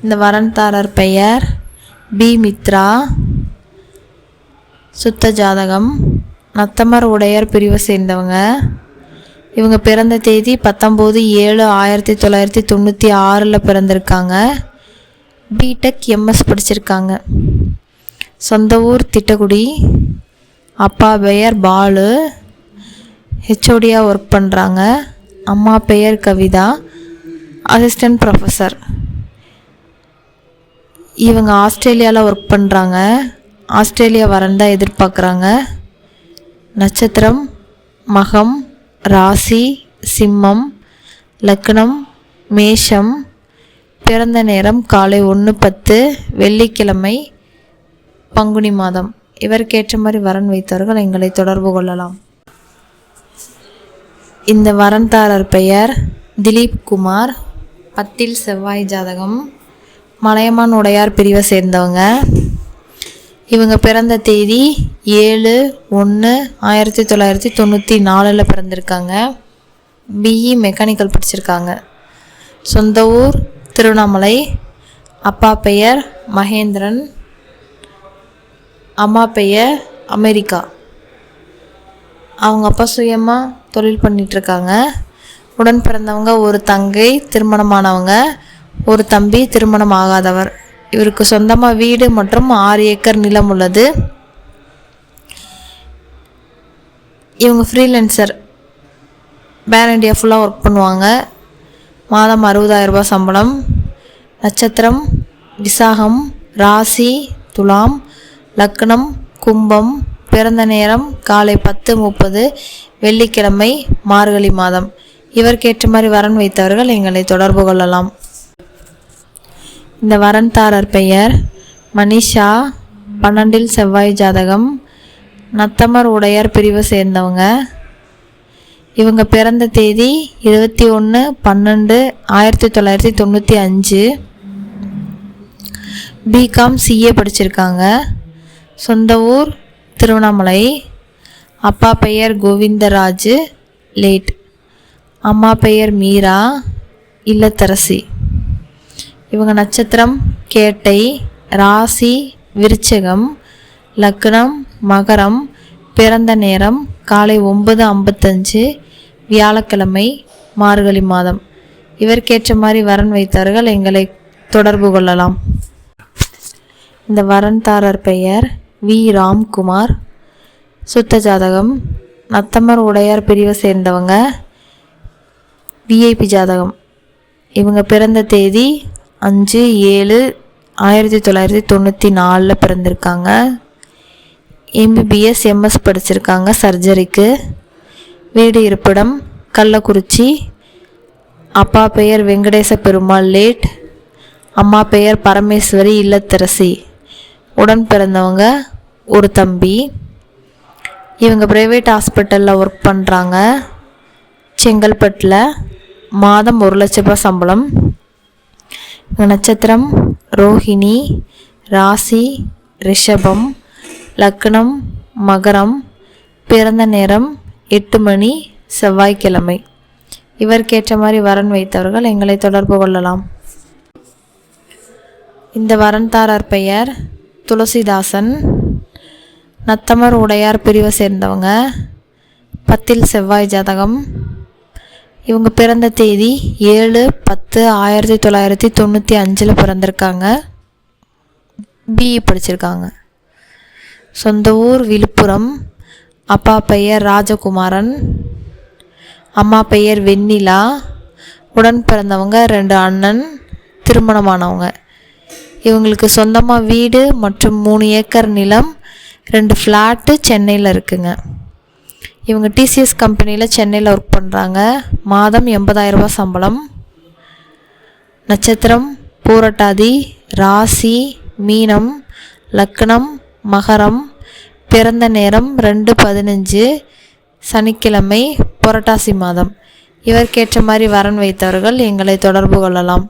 இந்த வரன்தாரர் பெயர் பி மித்ரா. சுத்த ஜாதகம். நத்தமர் உடையார் பிரிவை சேர்ந்தவங்க. இவங்க பிறந்த தேதி 19/7/1996 பிறந்திருக்காங்க. பிடெக் எம்எஸ் படிச்சிருக்காங்க. சொந்த ஊர் திட்டக்குடி. அப்பா பெயர் பாலு, ஹெச்ஓடியாக ஒர்க் பண்ணுறாங்க. அம்மா பெயர் கவிதா, அசிஸ்டன்ட் ப்ரொஃபஸர். இவங்க ஆஸ்திரேலியாவில் ஒர்க் பண்ணுறாங்க. ஆஸ்திரேலியா வரன்னு தான் எதிர்பார்க்குறாங்க. நட்சத்திரம் மகம், ராசி சிம்மம், லக்னம் மேஷம். பிறந்த நேரம் காலை 1:10, வெள்ளிக்கிழமை, பங்குனி மாதம். இவருக்கேற்ற மாதிரி வரன் வைத்தவர்கள் எங்களை தொடர்பு கொள்ளலாம். இந்த வரன்தாரர் பெயர் திலீப் குமார். 10 செவ்வாய் ஜாதகம். மலையமான் உடையார் பிரிவை சேர்ந்தவங்க. இவங்க பிறந்த தேதி 7/1/1994 பிறந்திருக்காங்க. பிஇ மெக்கானிக்கல் படிச்சிருக்காங்க. சொந்த ஊர் திருவண்ணாமலை. அப்பா பெயர் மகேந்திரன், அம்மா பெயர் அமெரிக்கா. அவங்க அப்பா சுயமாக தொழில் பண்ணிகிட்ருக்காங்க. உடன் பிறந்தவங்க ஒரு தங்கை திருமணமானவங்க, ஒரு தம்பி திருமணம் ஆகாதவர். இவருக்கு சொந்தமாக வீடு மற்றும் 6 ஏக்கர் நிலம் உள்ளது. இவங்க ஃப்ரீலான்சர். பேன் இண்டியா ஃபுல்லாக ஒர்க் பண்ணுவாங்க. மாதம் 60,000 ரூபாய் சம்பளம். நட்சத்திரம் விசாகம், ராசி துலாம், லக்னம் கும்பம். பிறந்த நேரம் காலை 10:30, வெள்ளிக்கிழமை, மார்கழி மாதம். இவருக்கேற்ற மாதிரி வரன் வைத்தவர்கள் எங்களை தொடர்பு கொள்ளலாம். இந்த வரன்தாரர் பெயர் மனிஷா. 12 செவ்வாய் ஜாதகம். நத்தமர் உடையார் பிரிவை சேர்ந்தவங்க. இவங்க பிறந்த தேதி 21/12/1995. பிகாம் சிஏ படிச்சிருக்காங்க. சொந்த ஊர் திருவண்ணாமலை. அப்பா பெயர் கோவிந்தராஜ், லேட். அம்மா பெயர் மீரா, இல்லத்தரசி. இவங்க நட்சத்திரம் கேட்டை, ராசி விருச்சகம், லக்னம் மகரம். பிறந்த நேரம் காலை 9:55, வியாழக்கிழமை, மார்கழி மாதம். இவருக்கேற்ற மாதிரி வரன் வைத்தவர்கள் எங்களை தொடர்பு கொள்ளலாம். இந்த வரன்தாரர் பெயர் வி ராம்குமார். சுத்த ஜாதகம். நத்தமர் உடையார் பிரிவை சேர்ந்தவங்க. விஐபி ஜாதகம். இவங்க பிறந்த தேதி 5/7/1994 பிறந்திருக்காங்க. எம்பிபிஎஸ் எம்எஸ் படிச்சிருக்காங்க சர்ஜரிக்கு. வீடு இருப்பிடம் கள்ளக்குறிச்சி. அப்பா பெயர் வெங்கடேச பெருமாள், லேட். அம்மா பெயர் பரமேஸ்வரி, இல்லத்தரசி. உடன் பிறந்தவங்க ஒரு தம்பி. இவங்க ப்ரைவேட் ஹாஸ்பிட்டலில் ஒர்க் பண்ணுறாங்க, செங்கல்பட்டில். மாதம் 1 லட்ச ரூபாய் சம்பளம். நட்சத்திரம் ரோஹிணி, ராசி ரிஷபம், லக்னம் மகரம். பிறந்த நேரம் 8 மணி, செவ்வாய்க்கிழமை. இவருக்கேற்ற மாதிரி வரன் வைத்தவர்கள் எங்களை தொடர்பு கொள்ளலாம். இந்த வரன்தாரர் பெயர் துளசிதாசன். நத்தமர் உடையார் பிரிவை சேர்ந்தவங்க. 10 செவ்வாய் ஜாதகம். இவங்க பிறந்த தேதி 7/10/1995 பிறந்திருக்காங்க. பிஇ படிச்சிருக்காங்க. சொந்த ஊர் விழுப்புரம். அப்பா பெயர் ராஜகுமாரன், அம்மா பெயர் வெண்ணிலா. உடன் பிறந்தவங்க 2 அண்ணன், திருமணமானவங்க. இவங்களுக்கு சொந்தமாக வீடு மற்றும் 3 ஏக்கர் நிலம், 2 ஃப்ளாட்டு சென்னையில் இருக்குங்க. இவங்க டிசிஎஸ் கம்பெனியில் சென்னையில் ஒர்க் பண்ணுறாங்க. மாதம் 80,000 ரூபாய் சம்பளம். நட்சத்திரம் பூரட்டாதி, ராசி மீனம், லக்னம் மகரம். பிறந்த நேரம் 2:15, சனிக்கிழமை, புரட்டாசி மாதம். இவருக்கேற்ற மாதிரி வரன் வைத்தவர்கள் எங்களை தொடர்பு கொள்ளலாம்.